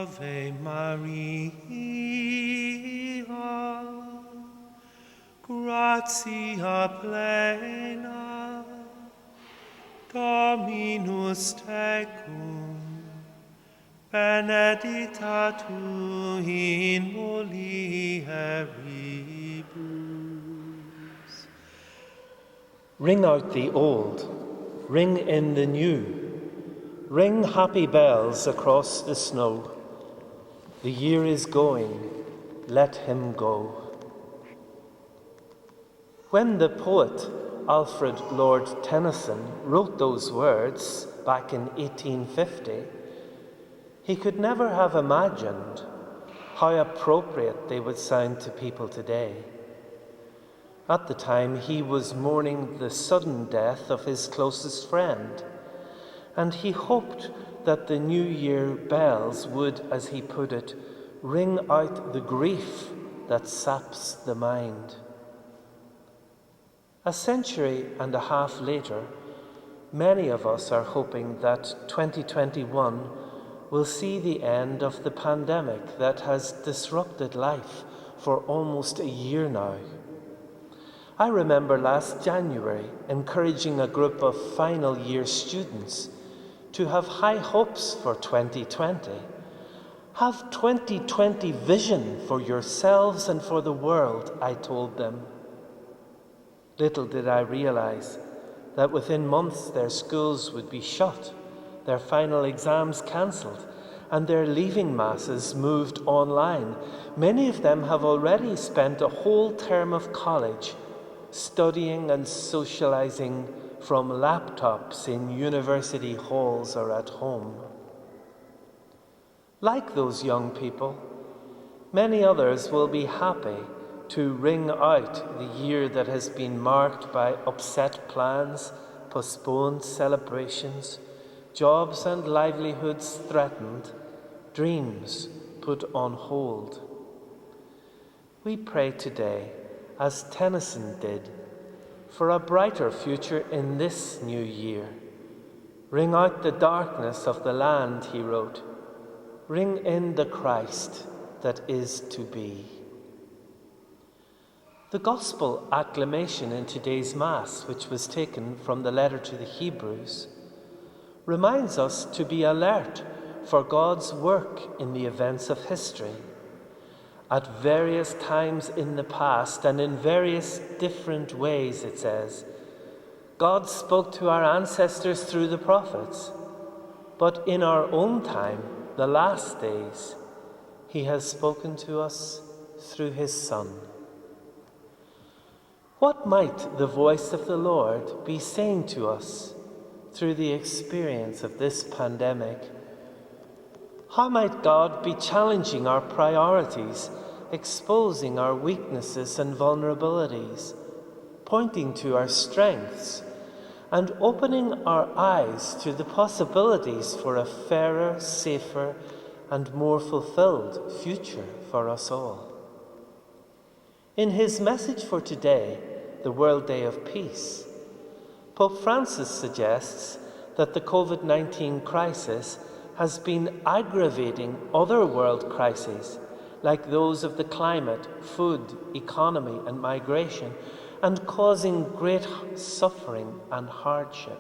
Ave Maria, gratia plena, Dominus tecum, benedicta tu in mulieribus. Ring out the old, ring in the new, ring happy bells across the snow. The year is going, let him go. When the poet Alfred Lord Tennyson wrote those words back in 1850, he could never have imagined how appropriate they would sound to people today. At the time, he was mourning the sudden death of his closest friend, and he hoped that the New Year bells would, as he put it, ring out the grief that saps the mind. A century and a half later, many of us are hoping that 2021 will see the end of the pandemic that has disrupted life for almost a year now. I remember last January encouraging a group of final year students to have high hopes for 2020. Have 2020 vision for yourselves and for the world, I told them. Little did I realize that within months their schools would be shut, their final exams cancelled, and their leaving masses moved online. Many of them have already spent a whole term of college studying and socializing from laptops in university halls or at home. Like those young people, many others will be happy to ring out the year that has been marked by upset plans, postponed celebrations, jobs and livelihoods threatened, dreams put on hold. We pray today, as Tennyson did, for a brighter future in this new year. Ring out the darkness of the land, he wrote. Ring in the Christ that is to be. The Gospel acclamation in today's Mass, which was taken from the letter to the Hebrews, reminds us to be alert for God's work in the events of history. At various times in the past and in various different ways, it says, God spoke to our ancestors through the prophets, but in our own time, the last days, he has spoken to us through his Son. What might the voice of the Lord be saying to us through the experience of this pandemic? How might God be challenging our priorities, exposing our weaknesses and vulnerabilities, pointing to our strengths, and opening our eyes to the possibilities for a fairer, safer, and more fulfilled future for us all? In his message for today, the World Day of Peace, Pope Francis suggests that the COVID-19 crisis has been aggravating other world crises, like those of the climate, food, economy, and migration, and causing great suffering and hardship.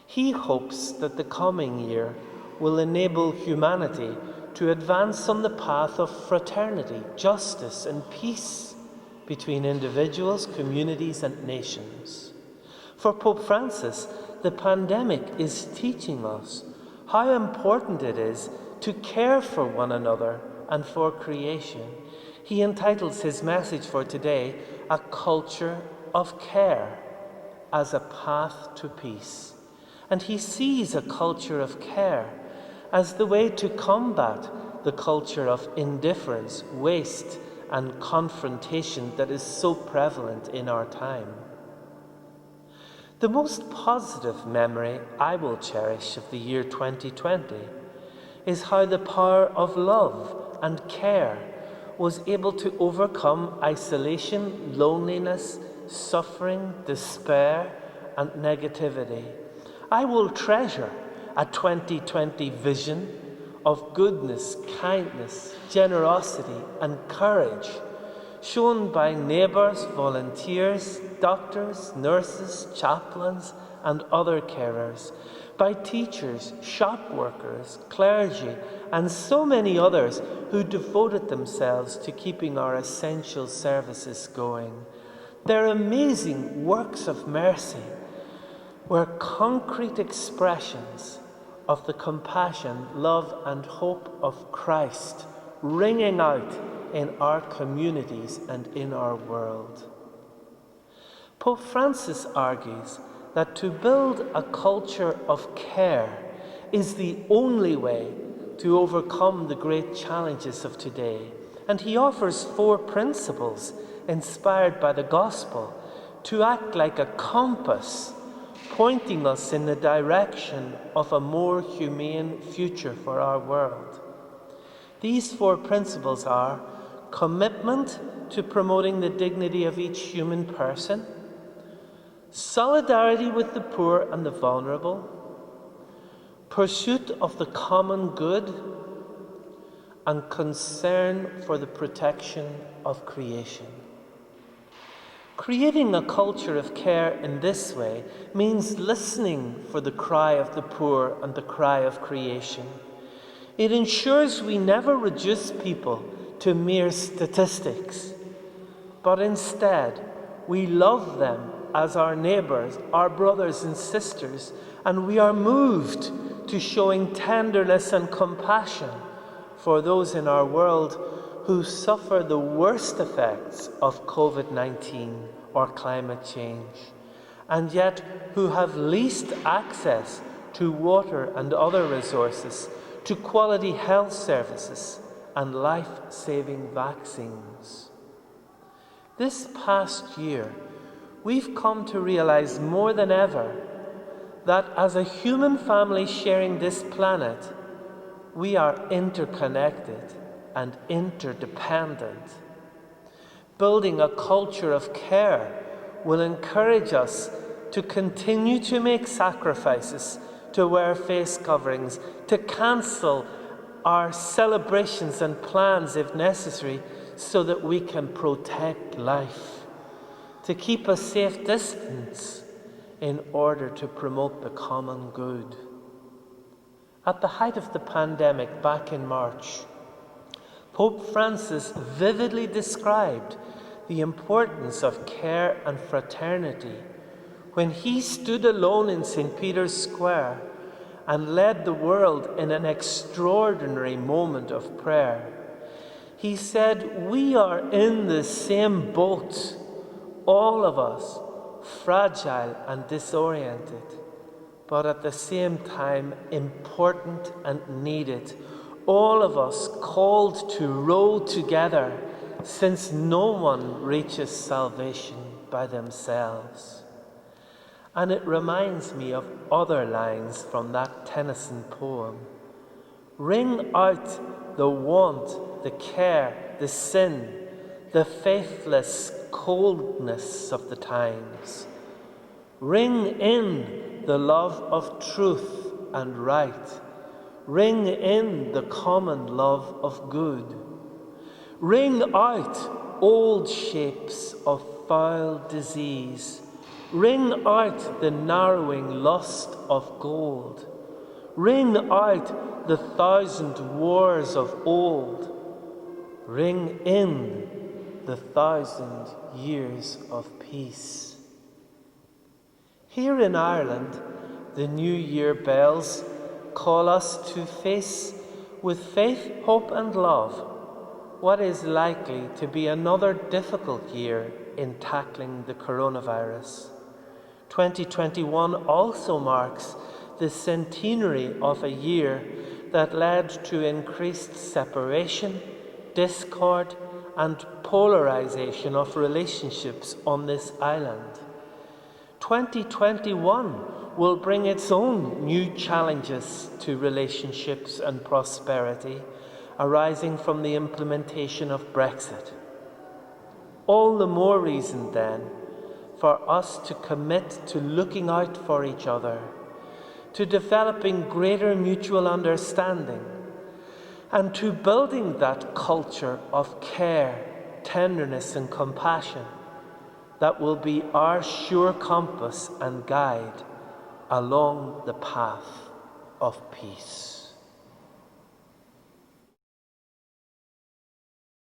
He hopes that the coming year will enable humanity to advance on the path of fraternity, justice, and peace between individuals, communities, and nations. For Pope Francis, the pandemic is teaching us how important it is to care for one another and for creation. He entitles his message for today, A Culture of Care as a Path to Peace. And he sees a culture of care as the way to combat the culture of indifference, waste, and confrontation that is so prevalent in our time. The most positive memory I will cherish of the year 2020 is how the power of love and care was able to overcome isolation, loneliness, suffering, despair, and negativity. I will treasure a 2020 vision of goodness, kindness, generosity, and courage shown by neighbours, volunteers, doctors, nurses, chaplains, and other carers, by teachers, shop workers, clergy, and so many others who devoted themselves to keeping our essential services going. Their amazing works of mercy were concrete expressions of the compassion, love, and hope of Christ ringing out in our communities and in our world. Pope Francis argues that to build a culture of care is the only way to overcome the great challenges of today, and he offers 4 principles inspired by the gospel to act like a compass, pointing us in the direction of a more humane future for our world. These 4 principles are commitment to promoting the dignity of each human person, solidarity with the poor and the vulnerable, pursuit of the common good, and concern for the protection of creation. Creating a culture of care in this way means listening for the cry of the poor and the cry of creation. It ensures we never reduce people to mere statistics, but instead we love them as our neighbours, our brothers and sisters, and we are moved to showing tenderness and compassion for those in our world who suffer the worst effects of COVID-19 or climate change, and yet who have least access to water and other resources, to quality health services and life-saving vaccines. This past year, we've come to realize more than ever that as a human family sharing this planet, we are interconnected and interdependent. Building a culture of care will encourage us to continue to make sacrifices, to wear face coverings, to cancel our celebrations and plans if necessary, so that we can protect life, to keep a safe distance in order to promote the common good. At the height of the pandemic back in March, Pope Francis vividly described the importance of care and fraternity when he stood alone in St. Peter's Square and led the world in an extraordinary moment of prayer. He said, "We are in the same boat, all of us, fragile and disoriented, but at the same time important and needed. All of us called to row together, since no one reaches salvation by themselves." And it reminds me of other lines from that Tennyson poem. Ring out the want, the care, the sin, the faithless coldness of the times. Ring in the love of truth and right. Ring in the common love of good. Ring out old shapes of foul disease. Ring out the narrowing lust of gold. Ring out the 1,000 wars of old. Ring in the 1,000 years of peace. Here in Ireland, the New Year bells call us to face with faith, hope and love what is likely to be another difficult year in tackling the coronavirus. 2021 also marks the centenary of a year that led to increased separation, discord, and polarization of relationships on this island. 2021 will bring its own new challenges to relationships and prosperity arising from the implementation of Brexit. All the more reason, then, for us to commit to looking out for each other, to developing greater mutual understanding, and to building that culture of care, tenderness, and compassion that will be our sure compass and guide along the path of peace.